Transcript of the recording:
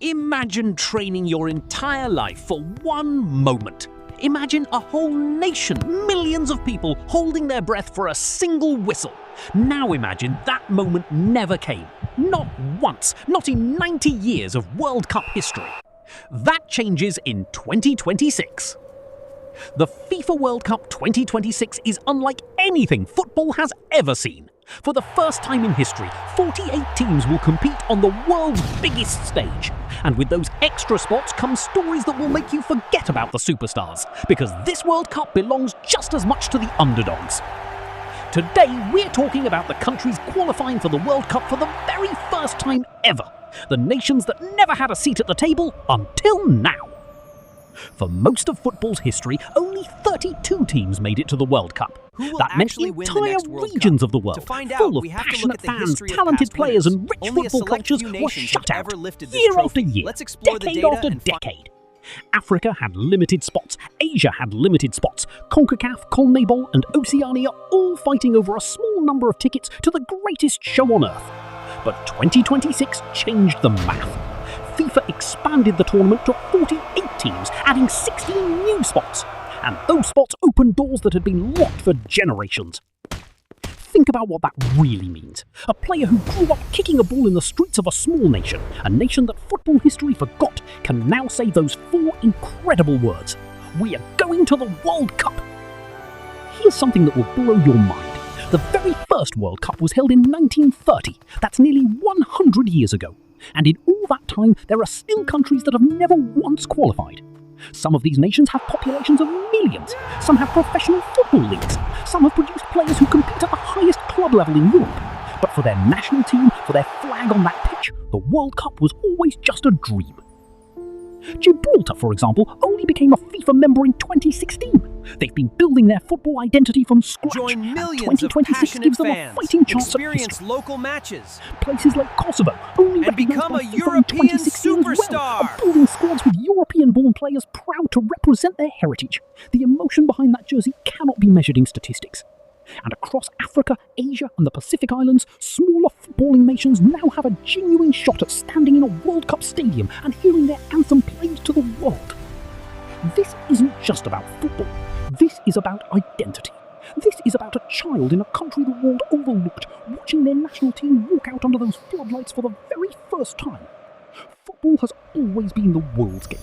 Imagine training your entire life for one moment. Imagine a whole nation, millions of people holding their breath for a single whistle. Now imagine that moment never came. Not once, not in 90 years of World Cup history. That changes in 2026. The FIFA World Cup 2026 is unlike anything football has ever seen. For the first time in history, 48 teams will compete on the world's biggest stage. And with those extra spots come stories that will make you forget about the superstars, because this World Cup belongs just as much to the underdogs. Today, we're talking about the countries qualifying for the World Cup for the very first time ever. The nations that never had a seat at the table until now. For most of football's history, only 32 teams made it to the World Cup. That meant entire regions of the world, full of passionate fans, talented players and rich football cultures, were shut out year after year, decade after decade. Africa had limited spots, Asia had limited spots, CONCACAF, CONMEBOL and Oceania all fighting over a small number of tickets to the greatest show on earth. But 2026 changed the math. FIFA expanded the tournament to 48 teams, adding 16 new spots. And those spots opened doors that had been locked for generations. Think about what that really means. A player who grew up kicking a ball in the streets of a small nation, a nation that football history forgot, can now say those four incredible words: "We are going to the World Cup." Here's something that will blow your mind. The very first World Cup was held in 1930. That's nearly 100 years ago. And in all that time, there are still countries that have never once qualified. Some of these nations have populations of millions. Some have professional football leagues. Some have produced players who compete at the highest club level in Europe. But for their national team, for their flag on that pitch, the World Cup was always just a dream. Gibraltar, for example, only became a FIFA member in 2016. They've been building their football identity from scratch. Join millions and 2026 gives them a fighting chance at experience history. local matches, Places like Kosovo, only and become a European superstar. Are building squads with European-born players proud to represent their heritage. The emotion behind that jersey cannot be measured in statistics. And across Africa, Asia and the Pacific Islands, smaller footballing nations now have a genuine shot at standing in a World Cup stadium and hearing their anthem played to the world. This isn't just about football. This is about identity. This is about a child in a country the world overlooked, watching their national team walk out under those floodlights for the very first time. Football has always been the world's game.